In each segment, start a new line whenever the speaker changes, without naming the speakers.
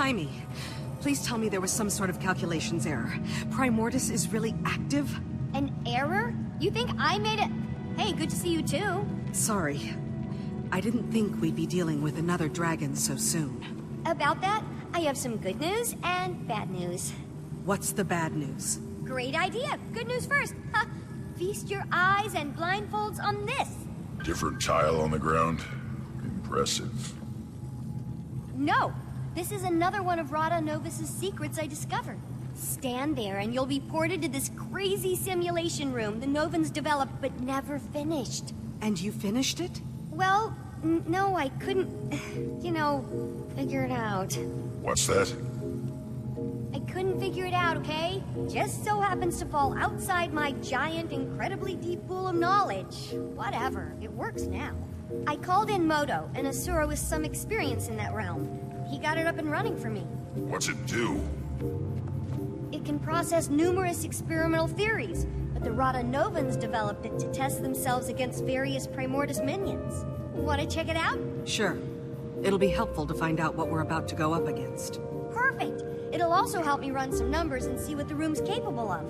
Timey, please tell me there was some sort of calculations error. Primordus is really active?
An error? You think I made it? Hey, good to see you too.
Sorry. I didn't think we'd be dealing with another dragon so soon.
About that, I have some good news and bad news.
What's the bad news?
Great idea. Good news first. Ha! Feast your eyes and blindfolds on this.
Different tile on the ground. Impressive.
No, this is another one of Rada Novus's secrets I discovered. Stand there and you'll be ported to this crazy simulation room the Novans developed but never finished.
And you finished it?
Well, no, I couldn't, figure it out.
What's that?
I couldn't figure it out, okay? Just so happens to fall outside my giant, incredibly deep pool of knowledge. Whatever, it works now. I called in Moto, an Asura with some experience in that realm. He got it up and running for me.
What's it do?
It can process numerous experimental theories, but the Rada Novans developed it to test themselves against various Primordus minions. Want to check it out?
Sure. It'll be helpful to find out what we're about to go up against.
Perfect! It'll also help me run some numbers and see what the room's capable of.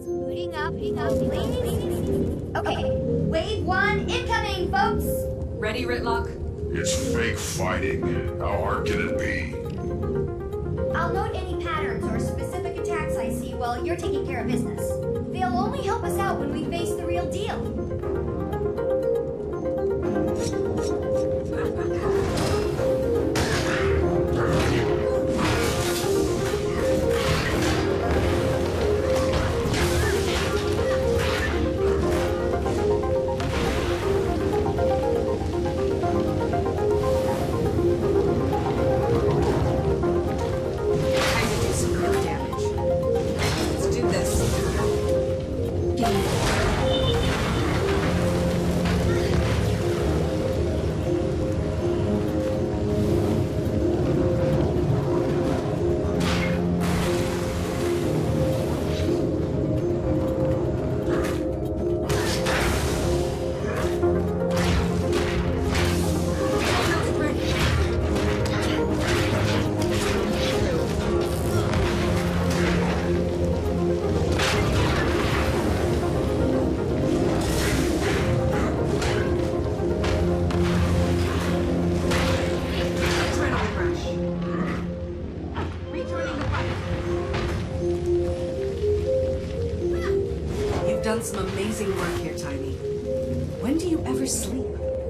Booting up, please. Okay, wave 1 incoming, folks!
Ready, Ritlock?
It's fake fighting. How hard can it be?
I'll note any patterns or specific attacks I see while you're taking care of business. They'll only help us out when we face the real deal. Some amazing work here, Timey. When do you ever sleep?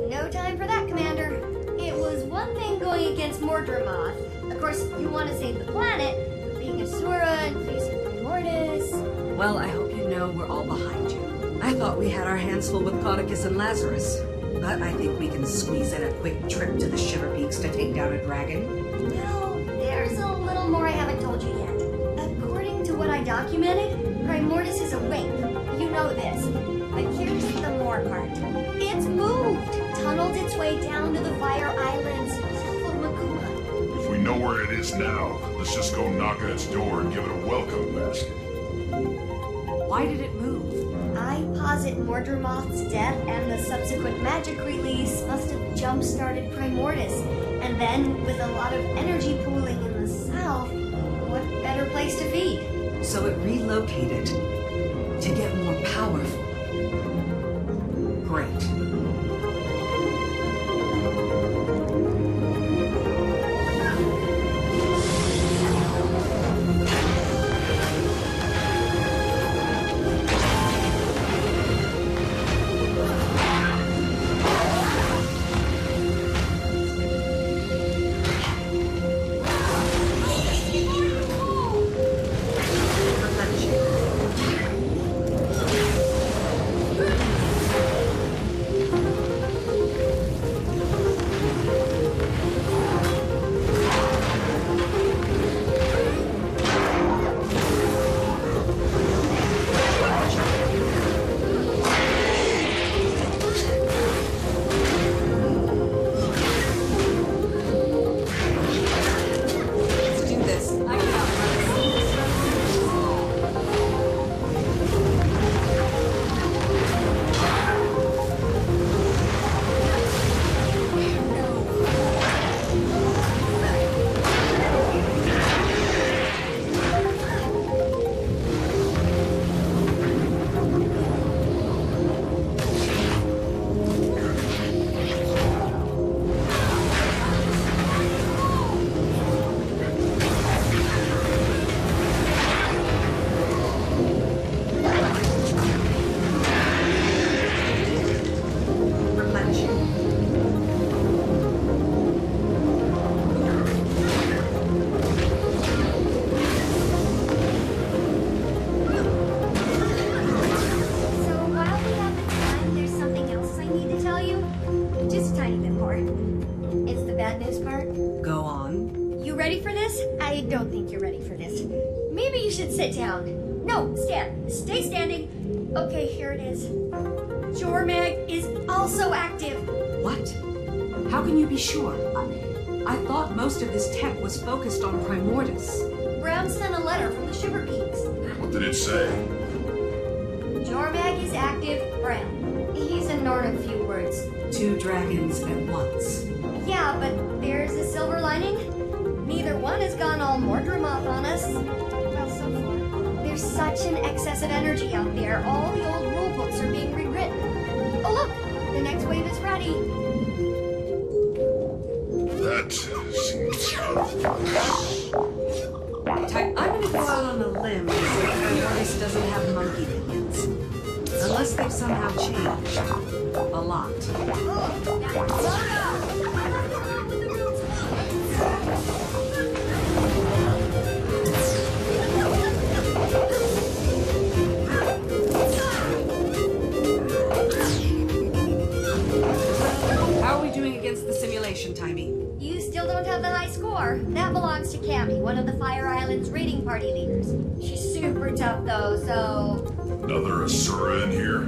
No time for that, Commander. It was one thing going against Mordremoth. Of course, you want to save the planet, but being Asura and facing Primordus...
Well, I hope you know we're all behind you. I thought we had our hands full with Caudecus and Lazarus, but I think we can squeeze in a quick trip to the Shiver Peaks to take down a dragon.
Well, there's a little more I haven't told you yet. According to what I documented, Primordus is awake. You know this, but here's the more part. It's moved, tunneled its way down to the Fire Islands, south of Makuma.
If we know where it is now, let's just go knock on its door and give it a welcome basket.
Why did it move?
I posit Mordremoth's death and the subsequent magic release must have jump-started Primordus. And then, with a lot of energy pooling in the south, what better place to feed?
So it relocated to get more powerful. Great.
bad news part?
Go on.
You ready for this? I don't think you're ready for this. Maybe you should sit down. No, stand. Stay standing. Okay, here it is. Jormag is also active.
What? How can you be sure? I thought most of this tech was focused on Primordus.
Brown sent a letter from the Shiver Peaks.
What did it say?
Jormag is active, Brown. He's ignored a few words.
2 dragons at once.
Yeah, but there's a silver lining. Neither one has gone all Mordremoth on us. Well, so far. There's such an excess of energy out there. All the old rule books are being rewritten. Oh, look! The next wave is ready.
That seems...
I'm gonna go out on a limb and say Primordus doesn't have monkey minions. Unless they've somehow changed. A lot. How are we doing against the simulation, Timey?
You still don't have the high score. That belongs to Cammy, one of the Fire Island's raiding party leaders. She's super tough though, so...
Another Asura in here?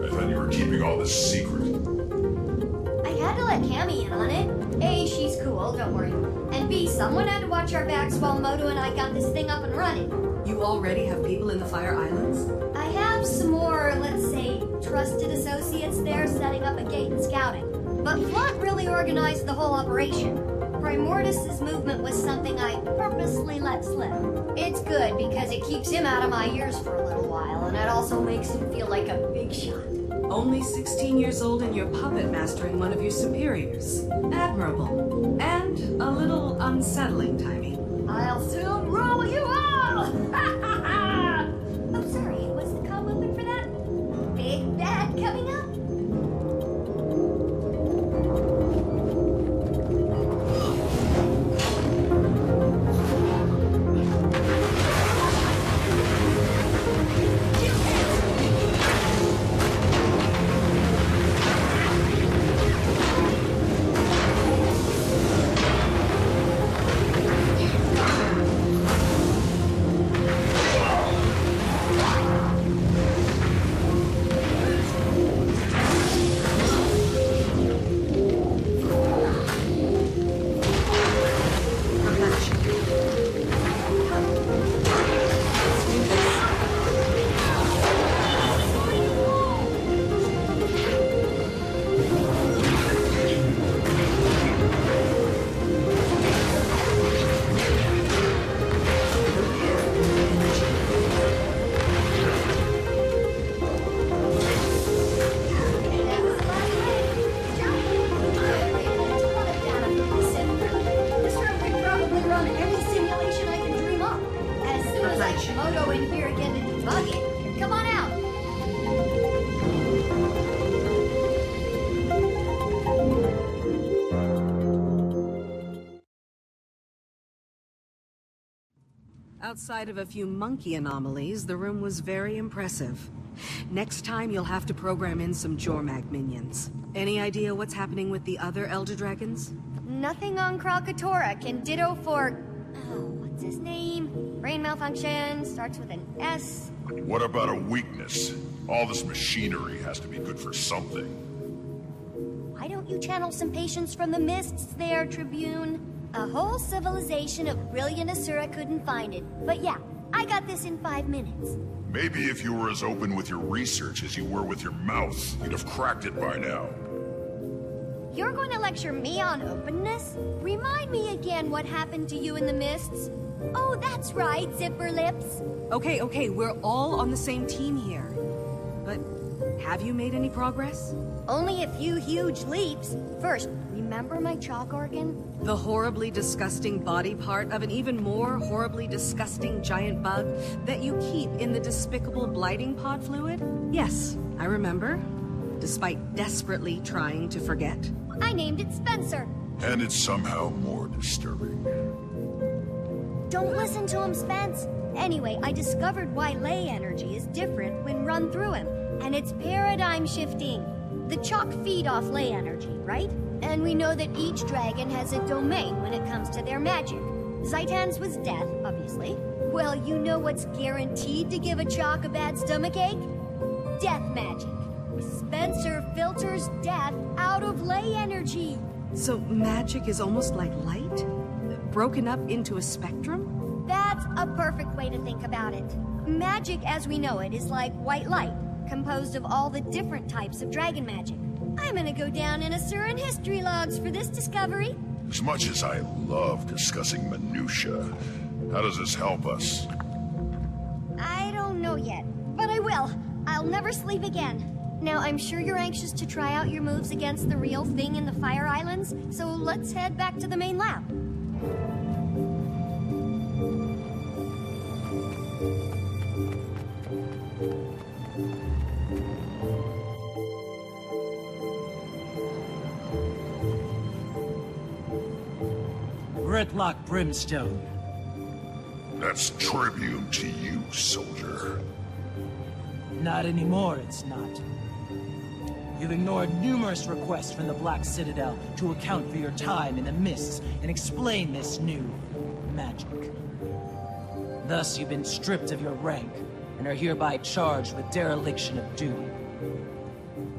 I thought you were keeping all this secret.
I had to let Cammy in on it. A, she's cool, don't worry. And B, someone had to watch our backs while Moto and I got this thing up and running.
You already have people in the Fire Islands?
I have some more, let's say, trusted associates there setting up a gate and scouting. But Flood really organized the whole operation. Primordus' movement was something I purposely let slip. It's good because it keeps him out of my ears for a little while, and it also makes him feel like a big shot.
Only 16 years old and you're puppet mastering one of your superiors. Admirable. And a little unsettling, Timey.
I'll soon roll you all! Oh, sorry, what's the code weapon for that? Big Bad coming up? Moto in here again to debug it. Come on out.
Outside of a few monkey anomalies, the room was very impressive. Next time, you'll have to program in some Jormag minions. Any idea what's happening with the other Elder Dragons?
Nothing on Krakatoa can ditto for... Oh, what's his name? Brain malfunction, starts with an S.
What about a weakness? All this machinery has to be good for something.
Why don't you channel some patience from the mists there, Tribune? A whole civilization of brilliant Asura couldn't find it. But yeah, I got this in 5 minutes.
Maybe if you were as open with your research as you were with your mouth, you'd have cracked it by now.
You're going to lecture me on openness? Remind me again what happened to you in the mists. Oh, that's right, Zipper Lips.
Okay, we're all on the same team here. But have you made any progress?
Only a few huge leaps. First, remember my chalk organ?
The horribly disgusting body part of an even more horribly disgusting giant bug that you keep in the despicable blighting pod fluid? Yes, I remember. Despite desperately trying to forget.
I named it Spencer.
And it's somehow more disturbing.
Don't listen to him, Spence. Anyway, I discovered why ley energy is different when run through him. And it's paradigm shifting. The chalk feed off ley energy, right? And we know that each dragon has a domain when it comes to their magic. Zaitan's was death, obviously. Well, you know what's guaranteed to give a chalk a bad stomachache? Death magic. Spencer filters death out of ley energy.
So magic is almost like light? Broken up into a spectrum?
That's a perfect way to think about it. Magic as we know it is like white light, composed of all the different types of dragon magic. I'm gonna go down in Asuran history logs for this discovery.
As much as I love discussing minutia, how does this help us?
I don't know yet, but I will. I'll never sleep again. Now, I'm sure you're anxious to try out your moves against the real thing in the Fire Islands, so let's head back to the main lab.
Gridlock Brimstone.
That's tribute to you, soldier.
Not anymore, it's not. You've ignored numerous requests from the Black Citadel to account for your time in the mists and explain this new magic. Thus, you've been stripped of your rank and are hereby charged with dereliction of duty.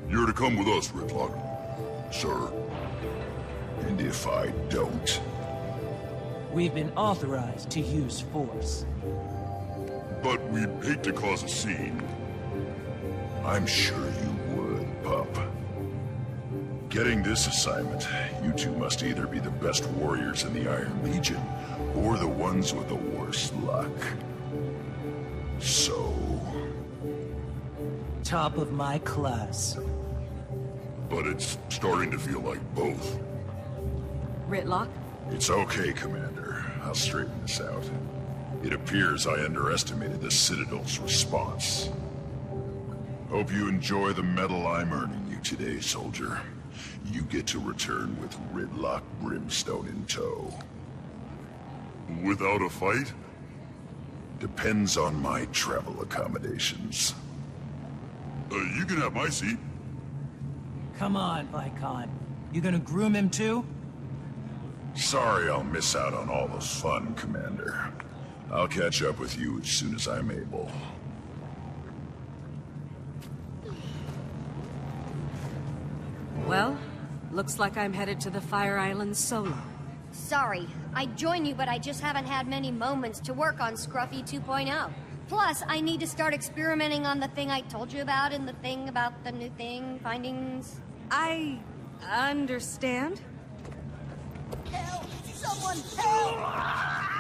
You're to come with us, Gridlock, sir. And if I don't...
We've been authorized to use force.
But we'd hate to cause a scene. I'm sure you would, pup. Getting this assignment, you two must either be the best warriors in the Iron Legion, or the ones with the worst luck. So...
Top of my class.
But it's starting to feel like both.
Ritlock?
It's okay, Commander. I'll straighten this out. It appears I underestimated the Citadel's response. Hope you enjoy the medal I'm earning you today, soldier. You get to return with Gridlock Brimstone in tow. Without a fight? Depends on my travel accommodations. You can have my seat.
Come on, Vicon. You gonna groom him too?
Sorry I'll miss out on all the fun, Commander. I'll catch up with you as soon as I'm able.
Well, looks like I'm headed to the Fire Islands solo.
Sorry, I'd join you, but I just haven't had many moments to work on Scruffy 2.0. Plus, I need to start experimenting on the thing I told you about and the thing about the new thing, findings.
I understand.
Help! Someone help!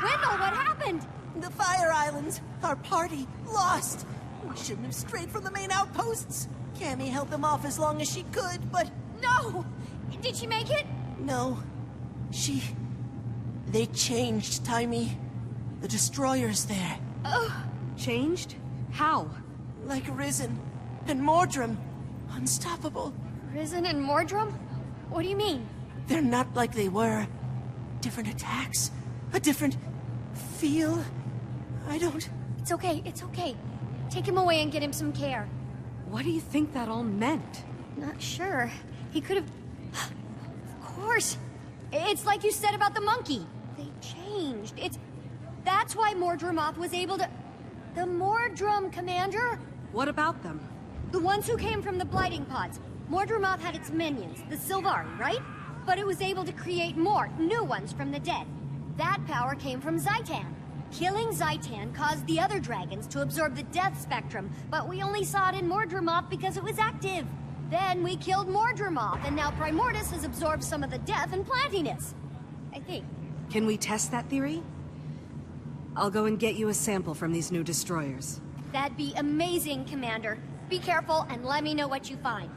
Wendell, what happened?
The Fire Islands, our party, lost. We shouldn't have strayed from the main outposts. Cammy held them off as long as she could, but
No! Did she make it?
no. They changed, Timey. The destroyers there.
Changed? How?
Like Risen and Mordrem. Unstoppable.
Risen and Mordrem? What do you mean?
They're not like they were. Different attacks. A different feel. I don't...
It's okay, it's okay. Take him away and get him some care.
What do you think that all meant?
Not sure. He could have... Of course. It's like you said about the monkey. They changed. That's why Mordremoth was able to... The Mordrem, Commander?
What about them?
The ones who came from the blighting pods. Mordremoth had its minions, the Sylvari, right? But it was able to create more, new ones from the dead. That power came from Zaitan. Killing Zaitan caused the other dragons to absorb the death spectrum, but we only saw it in Mordremoth because it was active. Then we killed Mordremoth, and now Primordus has absorbed some of the death and plantiness. I think.
Can we test that theory? I'll go and get you a sample from these new destroyers.
That'd be amazing, Commander. Be careful and let me know what you find.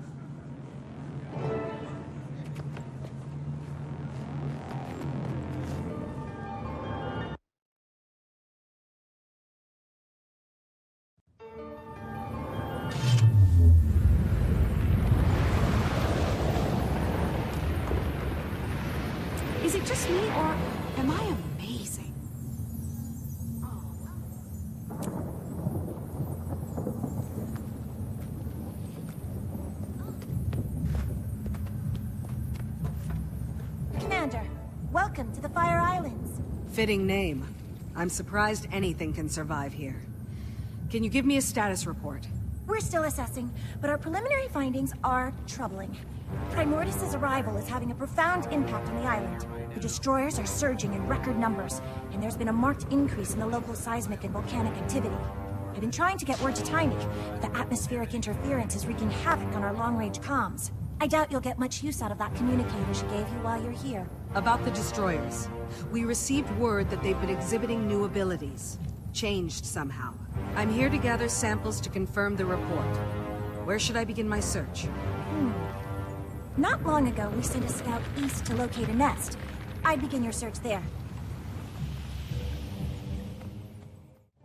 Is it just me, or am I amazing?
Welcome to the Fire Islands.
Fitting name. I'm surprised anything can survive here. Can you give me a status report?
We're still assessing, but our preliminary findings are troubling. Primordus' arrival is having a profound impact on the island. The destroyers are surging in record numbers, and there's been a marked increase in the local seismic and volcanic activity. I've been trying to get word to Tyria, but the atmospheric interference is wreaking havoc on our long-range comms. I doubt you'll get much use out of that communicator she gave you while you're here.
About the destroyers. We received word that they've been exhibiting new abilities. Changed somehow. I'm here to gather samples to confirm the report. Where should I begin my search?
Not long ago, we sent a scout east to locate a nest. I'd begin your search there.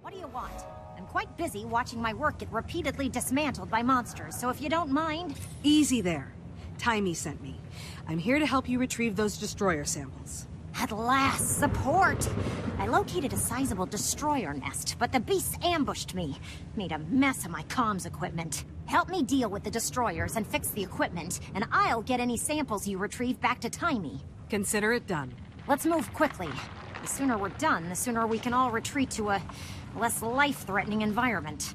What do you want? I'm quite busy watching my work get repeatedly dismantled by monsters, so if you don't mind...
Easy there. Tyria sent me. I'm here to help you retrieve those destroyer samples.
At last, support! I located a sizable destroyer nest, but the beasts ambushed me. Made a mess of my comms equipment. Help me deal with the destroyers and fix the equipment, and I'll get any samples you retrieve back to Tyria.
Consider it done.
Let's move quickly. The sooner we're done, the sooner we can all retreat to a less life-threatening environment.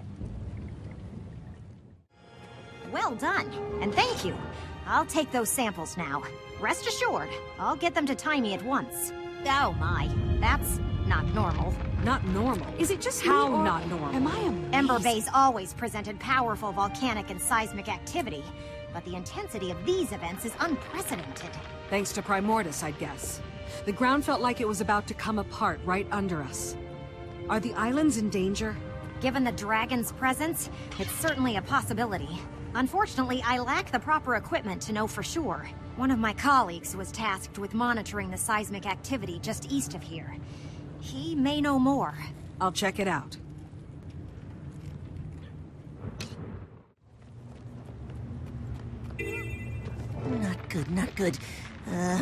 Well done, and thank you. I'll take those samples now. Rest assured, I'll get them to Tyria at once. Oh my, that's not normal.
Not normal? Is it just how
me, or
not normal?
Am I amazed? Ember Bay's always presented powerful volcanic and seismic activity, but the intensity of these events is unprecedented.
Thanks to Primordus, I'd guess. The ground felt like it was about to come apart right under us. Are the islands in danger?
Given the dragon's presence, it's certainly a possibility. Unfortunately, I lack the proper equipment to know for sure. One of my colleagues was tasked with monitoring the seismic activity just east of here. He may know more.
I'll check it out.
Not good, not good.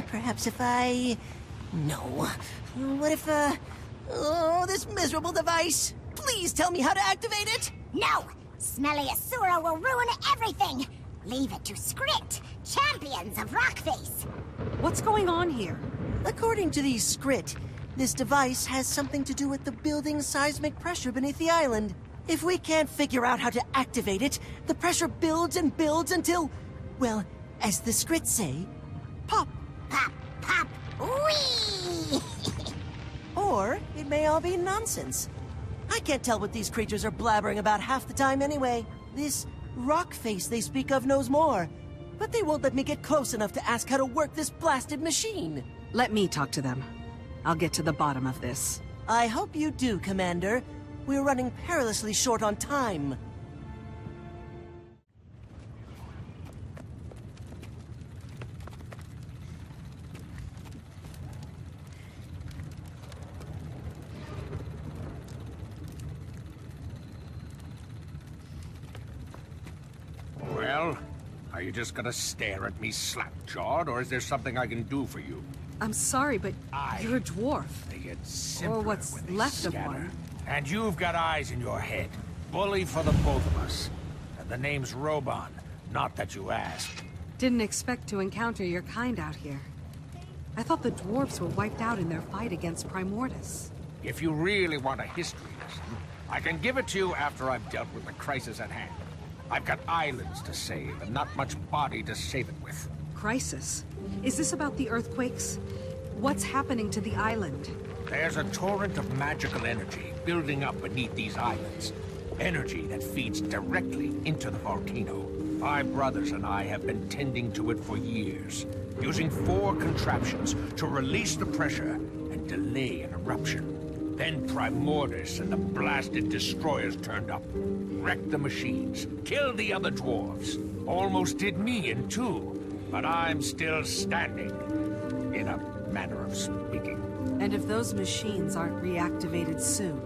Perhaps if I... No. What if, Oh, this miserable device! Please tell me how to activate it!
No! Smelly Asura will ruin everything! Leave it to Skrit, champions of Rockface!
What's going on here?
According to these Skrit, this device has something to do with the building seismic pressure beneath the island. If we can't figure out how to activate it, the pressure builds and builds until, well, as the Skrit say, pop.
Pop, pop, wee!
Or it may all be nonsense. I can't tell what these creatures are blabbering about half the time anyway. This Rockface they speak of knows more, but they won't let me get close enough to ask how to work this blasted machine.
Let me talk to them. I'll get to the bottom of this.
I hope you do, Commander. We're running perilously short on time.
Well, are you just gonna stare at me slack-jawed, or is there something I can do for you?
I'm sorry, but you're a dwarf.
They get simpler
Or what's
when they
left of
scatter.
one.
And you've got eyes in your head. Bully for the both of us. And the name's Roban, not that you asked.
Didn't expect to encounter your kind out here. I thought the dwarves were wiped out in their fight against Primordus.
If you really want a history lesson, I can give it to you after I've dealt with the crisis at hand. I've got islands to save, and not much body to save it with.
Crisis? Is this about the earthquakes? What's happening to the island?
There's a torrent of magical energy building up beneath these islands. Energy that feeds directly into the volcano. My brothers and I have been tending to it for years, using 4 contraptions to release the pressure and delay an eruption. Then Primordus and the blasted destroyers turned up, wrecked the machines, killed the other dwarves. Almost did me in 2, but I'm still standing, in a manner of speaking.
And if those machines aren't reactivated soon?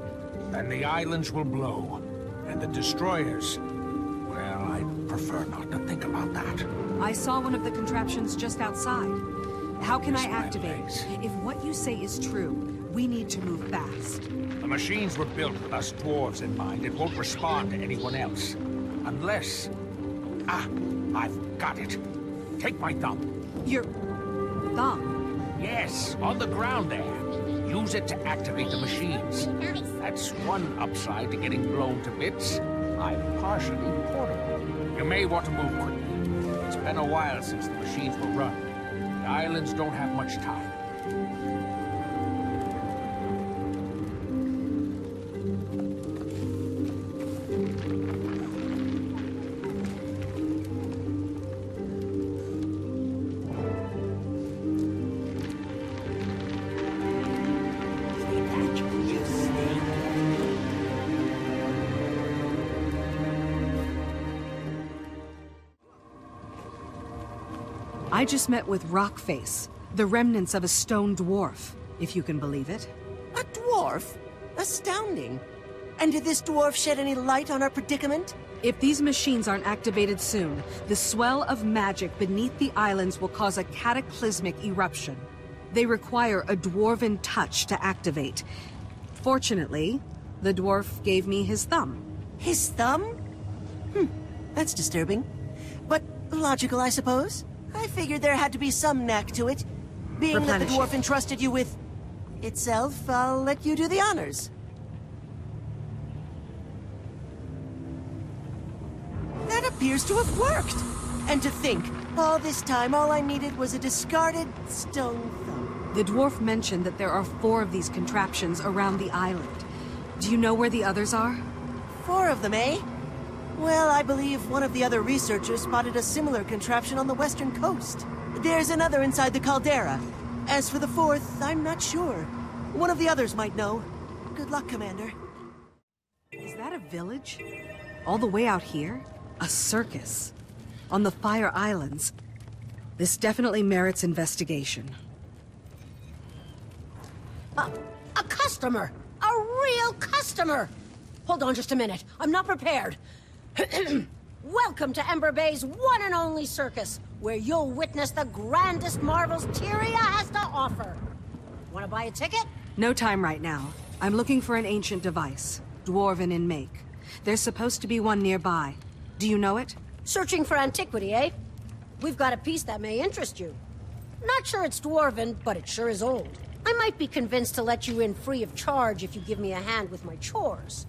Then the islands will blow, and the destroyers... Well, I prefer not to think about that.
I saw one of the contraptions just outside. How can I
Miss my
activate
legs.
it? If what you say is true, we need to move fast.
The machines were built with us dwarves in mind. It won't respond to anyone else. Unless... Ah, I've got it. Take my thumb.
Your thumb?
Yes, on the ground there. Use it to activate the machines.
Nice.
That's one upside to getting blown to bits. I'm partially portable. You may want to move quickly. It's been a while since the machines were run. The islands don't have much time.
I just met with Rockface, the remnants of a stone dwarf, if you can believe it.
A dwarf? Astounding. And did this dwarf shed any light on our predicament?
If these machines aren't activated soon, the swell of magic beneath the islands will cause a cataclysmic eruption. They require a dwarven touch to activate. Fortunately, the dwarf gave me his thumb.
His thumb? That's disturbing. But logical, I suppose. I figured there had to be some knack to it. Being that the dwarf entrusted you with itself, I'll let you do the honors. That appears to have worked! And to think, all this time all I needed was a discarded stone thumb.
The dwarf mentioned that there are 4 of these contraptions around the island. Do you know where the others are?
4 of them, eh? Well, I believe one of the other researchers spotted a similar contraption on the western coast. There's another inside the caldera. As for the 4th, I'm not sure. One of the others might know. Good luck, Commander.
Is that a village? All the way out here? A circus? On the Fire Islands? This definitely merits investigation.
A customer! A real customer! Hold on just a minute. I'm not prepared. Welcome to Ember Bay's one and only circus, where you'll witness the grandest marvels Tyria has to offer. Want to buy a ticket?
No time right now. I'm looking for an ancient device, dwarven in make. There's supposed to be one nearby. Do you know it?
Searching for antiquity, eh? We've got a piece that may interest you. Not sure it's dwarven, but it sure is old. I might be convinced to let you in free of charge if you give me a hand with my chores.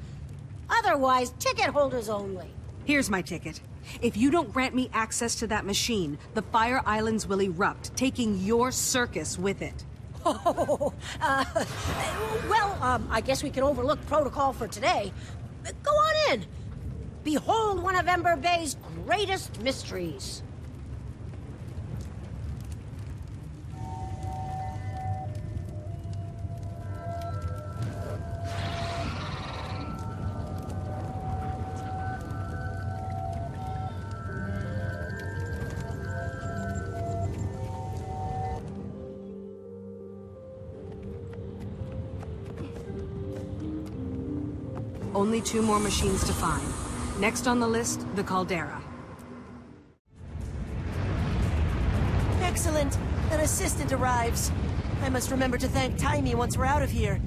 Otherwise, ticket holders only.
Here's my ticket. If you don't grant me access to that machine, the Fire Islands will erupt, taking your circus with it.
Well, I guess we can overlook protocol for today. Go on in. Behold one of Ember Bay's greatest mysteries.
Only 2 more machines to find. Next on the list, the caldera.
Excellent. An assistant arrives. I must remember to thank Timey once we're out of here.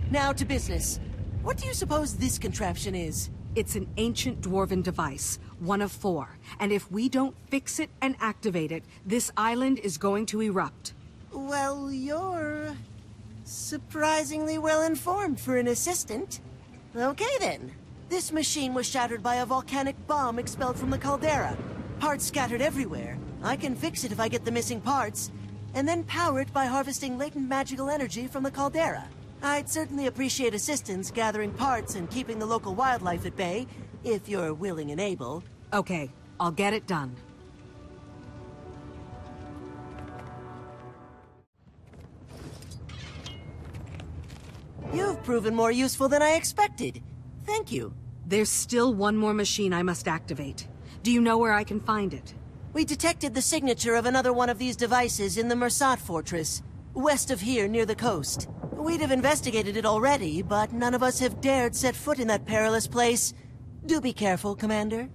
Now to business. What do you suppose this contraption is?
It's an ancient dwarven device, one of 4. And if we don't fix it and activate it, this island is going to erupt.
Well, you're surprisingly well informed for an assistant. Okay then. This machine was shattered by a volcanic bomb expelled from the caldera. Parts scattered everywhere. I can fix it if I get the missing parts, and then power it by harvesting latent magical energy from the caldera. I'd certainly appreciate assistance gathering parts and keeping the local wildlife at bay, if you're willing and able.
Okay, I'll get it done.
You've proven more useful than I expected. Thank you.
There's still 1 more machine I must activate. Do you know where I can find it?
We detected the signature of another one of these devices in the Mursaat fortress, west of here near the coast. We'd have investigated it already, but none of us have dared set foot in that perilous place. Do be careful, Commander.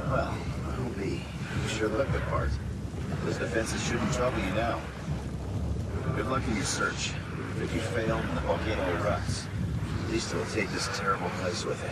Well, I'll be sure look the part. Those defenses shouldn't trouble you now. Good luck in your search. If you fail and the volcano erupts, at least it'll take this terrible place with it.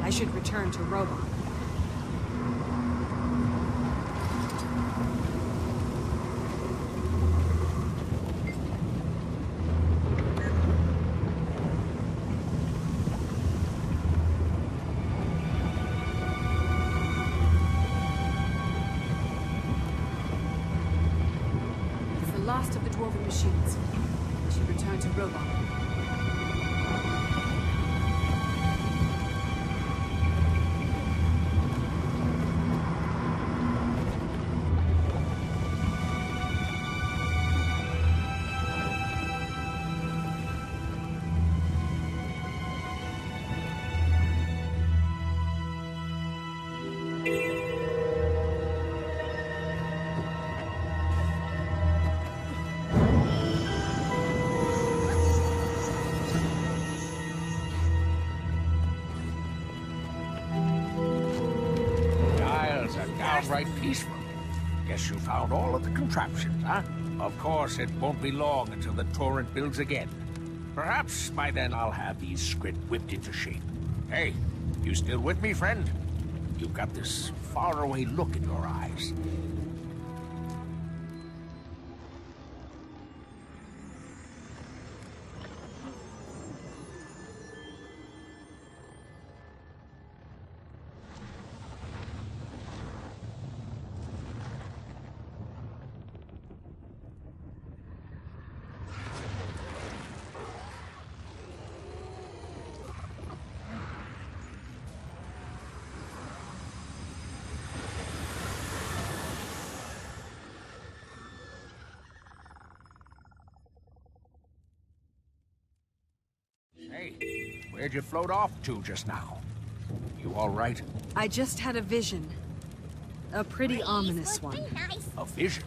I should return to Robot.
It's the last of the dwarven machines. I should return to Robot.
Downright peaceful. Guess you found all of the contraptions, huh? Of course, it won't be long until the torrent builds again. Perhaps by then I'll have these Skrit whipped into shape. Hey, you still with me, friend? You've got this faraway look in your eyes. Hey, where'd you float off to just now? You all right?
I just had a vision. A pretty ominous one.
A vision?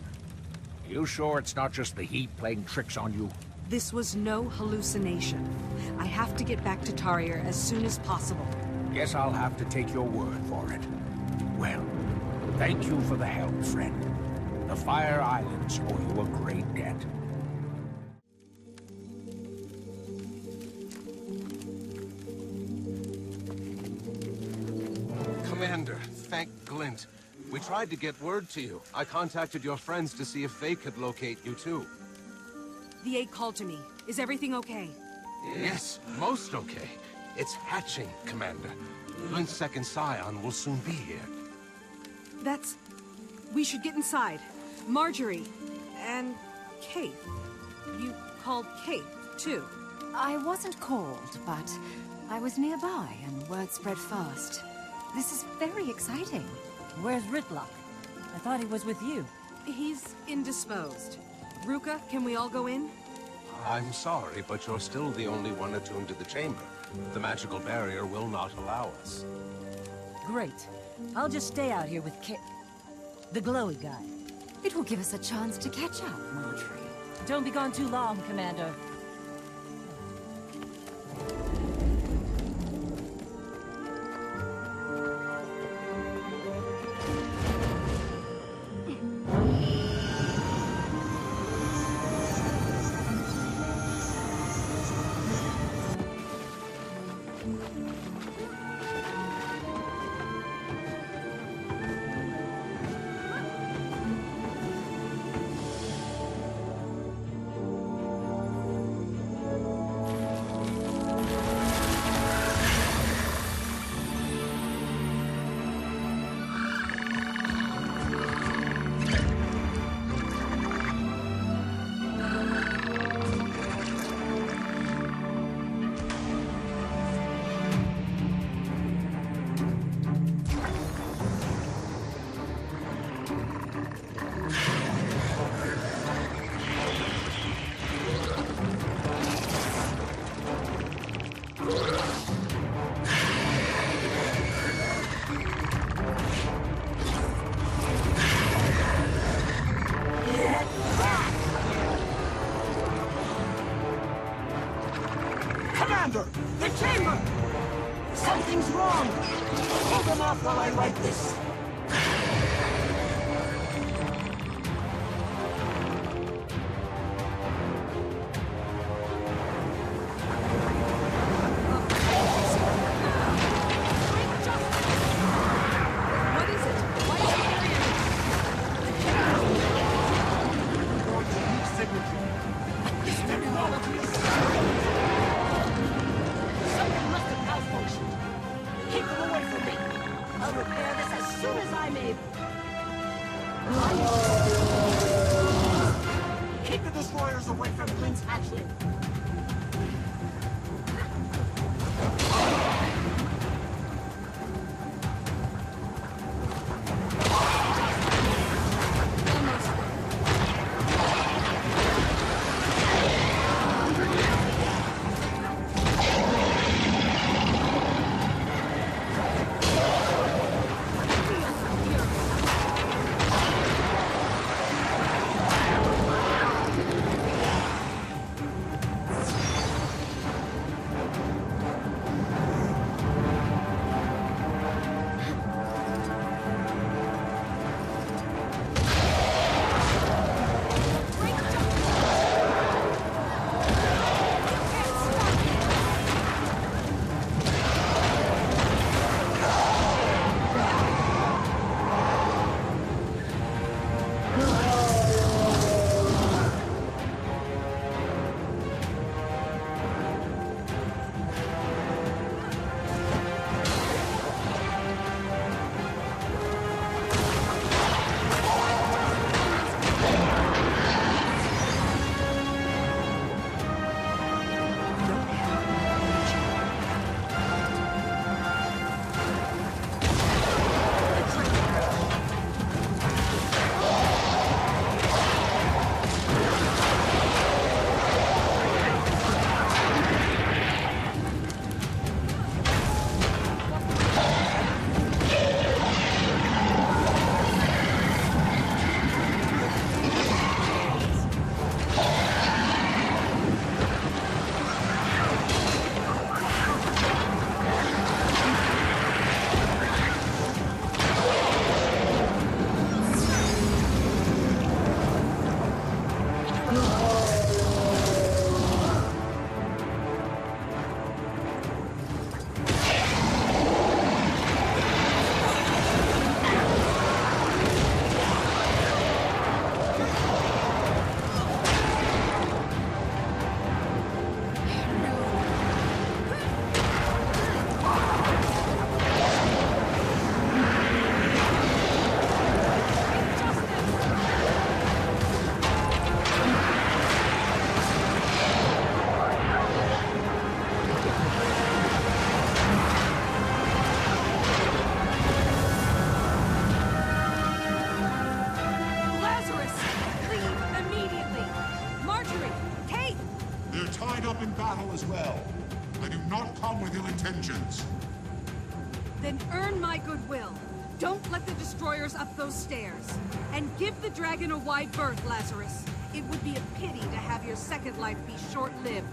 You sure it's not just the heat playing tricks on you?
This was no hallucination. I have to get back to Tyria as soon as possible.
Guess I'll have to take your word for it. Well, thank you for the help, friend. The Fire Islands owe you a great debt.
Commander, thank Glint. We tried to get word to you. I contacted your friends to see if they could locate you too.
The 8 called to me. Is everything okay?
Yes, most okay. It's hatching, Commander. Glint's second scion will soon be here.
That's... We should get inside. Marjorie and Kate. You called Kate, too.
I wasn't called, but I was nearby and word spread fast. This is very exciting.
Where's Ritlock? I thought he was with you.
He's indisposed. Ruka, can we all go in?
I'm sorry, but you're still the only one attuned to the chamber. The magical barrier will not allow us.
Great. I'll just stay out here with the glowy guy.
It will give us a chance to catch up, Marjorie.
Don't be gone too long, Commander.
Commander! The chamber! Something's wrong! Hold them off while I write this!
I'll repair this as soon as I'm able.
Keep the destroyers away from Glint's hatchling.
As well. I do not come with ill intentions.
Then earn my goodwill. Don't let the destroyers up those stairs. And give the dragon a wide berth, Lazarus. It would be a pity to have your second life be short-lived.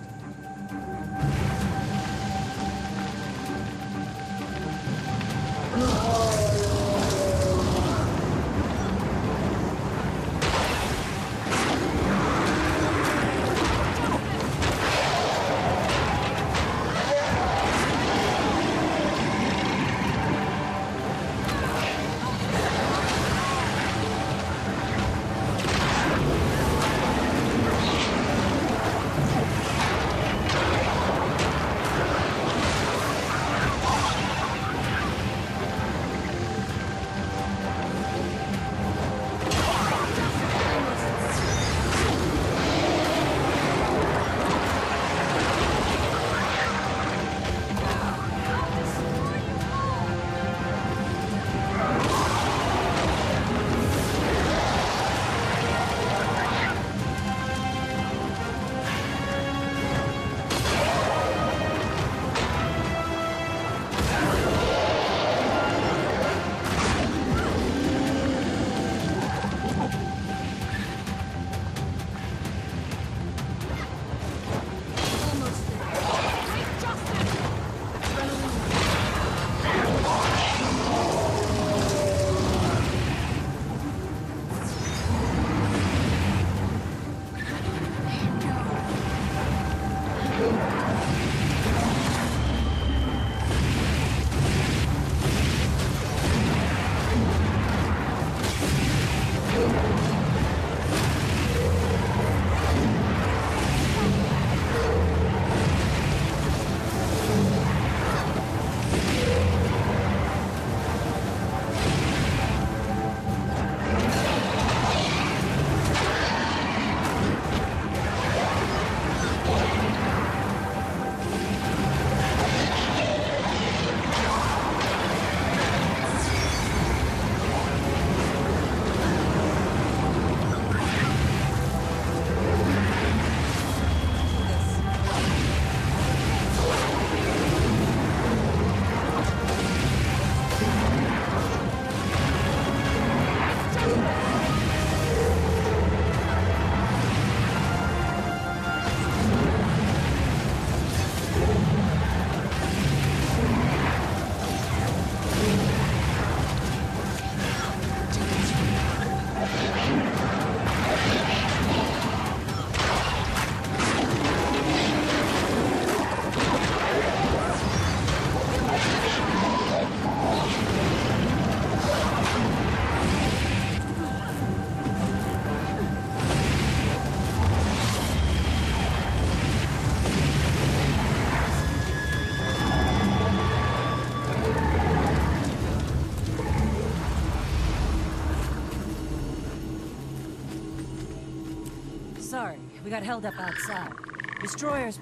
We got held up outside. Destroyers...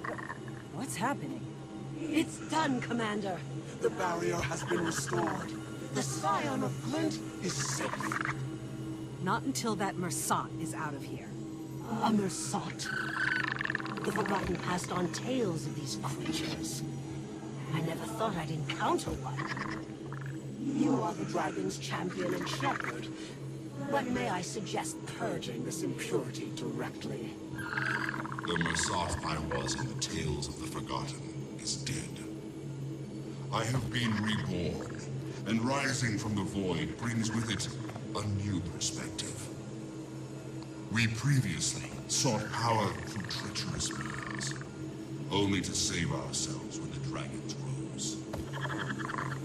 What's happening?
It's done, Commander.
The barrier has been restored. The Scion of Glint is safe.
Not until that mursaat is out of here.
A mursaat. The Forgotten passed on tales of these creatures. I never thought I'd encounter one. You are the dragon's champion and shepherd, but may I suggest purging this impurity directly?
The mursaat I was in the tales of the Forgotten is dead. I have been reborn, and rising from the void brings with it a new perspective. We previously sought power through treacherous means, only to save ourselves when the dragons rose.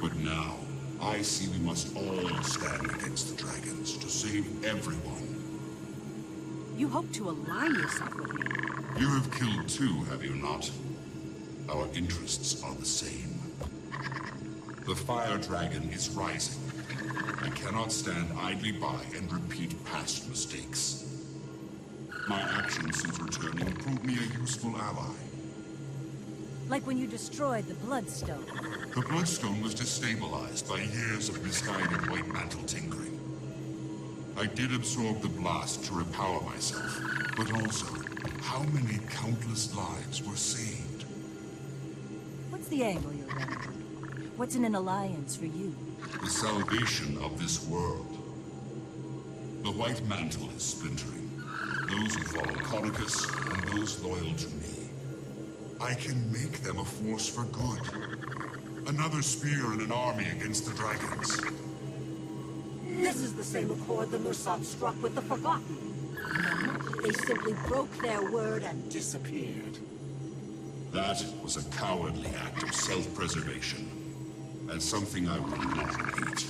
But now, I see we must all stand against the dragons to save everyone.
You hope to align yourself with me.
You have killed two, have you not? Our interests are the same. The fire dragon is rising. I cannot stand idly by and repeat past mistakes. My actions since returning proved me a useful ally.
Like when you destroyed the Bloodstone.
The Bloodstone was destabilized by years of misguided White Mantle tinkering. I did absorb the blast to repower myself, but also, how many countless lives were saved?
What's the angle you're running? What's in an alliance for you?
The salvation of this world. The White Mantle is splintering. Those who follow Caudecus, and those loyal to me. I can make them a force for good. Another spear in an army against the dragons.
This is the same accord the mursaat struck with the Forgotten. They simply broke their word and disappeared.
That was a cowardly act of self-preservation, and something I will not repeat.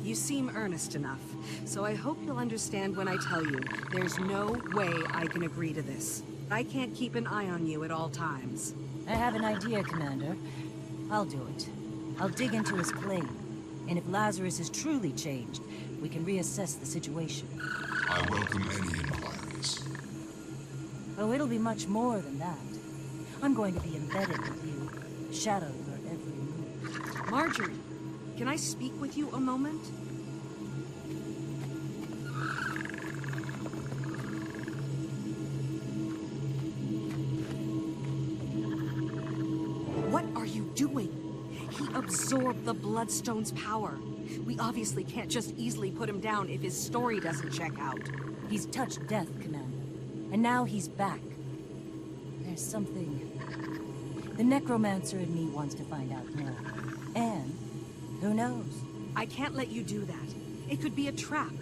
You seem earnest enough, so I hope you'll understand when I tell you there's no way I can agree to this. I can't keep an eye on you at all times.
I have an idea, Commander. I'll do it. I'll dig into his claim. And if Lazarus is truly changed, we can reassess the situation.
I welcome any inquiries.
Oh, it'll be much more than that. I'm going to be embedded with you, shadowing your every move.
Marjorie, can I speak with you a moment? What are you doing? He absorbed the Bloodstone's power. We obviously can't just easily put him down if his story doesn't check out.
He's touched death, Commander. And now he's back. There's something... The necromancer in me wants to find out more. And, who knows?
I can't let you do that. It could be a trap.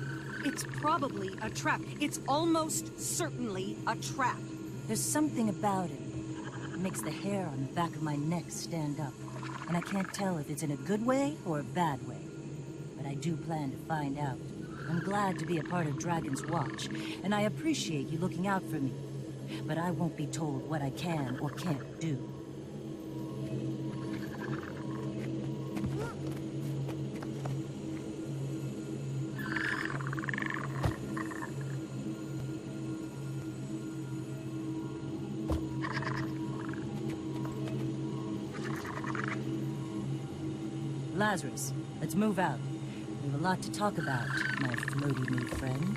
It's probably a trap. It's almost certainly a trap.
There's something about it. It makes the hair on the back of my neck stand up. And I can't tell if it's in a good way or a bad way. But I do plan to find out. I'm glad to be a part of Dragon's Watch, and I appreciate you looking out for me. But I won't be told what I can or can't do. Lazarus, let's move out. We have a lot to talk about, my floaty new friend.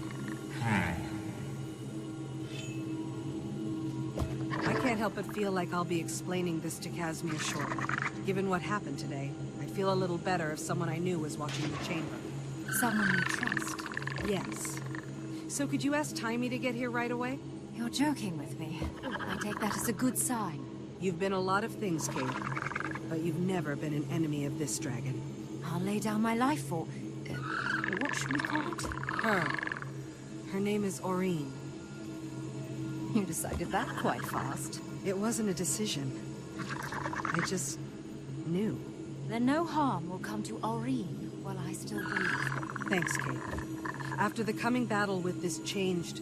I can't help but feel like I'll be explaining this to Casimir shortly. Given what happened today, I'd feel a little better if someone I knew was watching the chamber.
Someone you trust?
Yes. So could you ask Tyria to get here right away?
You're joking with me. I take that as a good sign.
You've been a lot of things, Kate. But you've never been an enemy of this dragon.
I'll lay down my life for... what should we call it?
Her. Her name is Aurene.
You decided that quite fast.
It wasn't a decision. I just... knew.
Then no harm will come to Aurene while I still breathe.
Thanks, Kate. After the coming battle with this changed,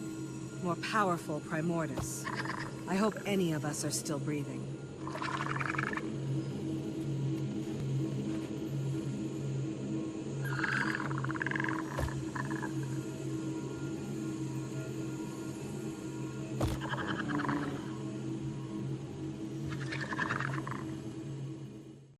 more powerful Primordus, I hope any of us are still breathing.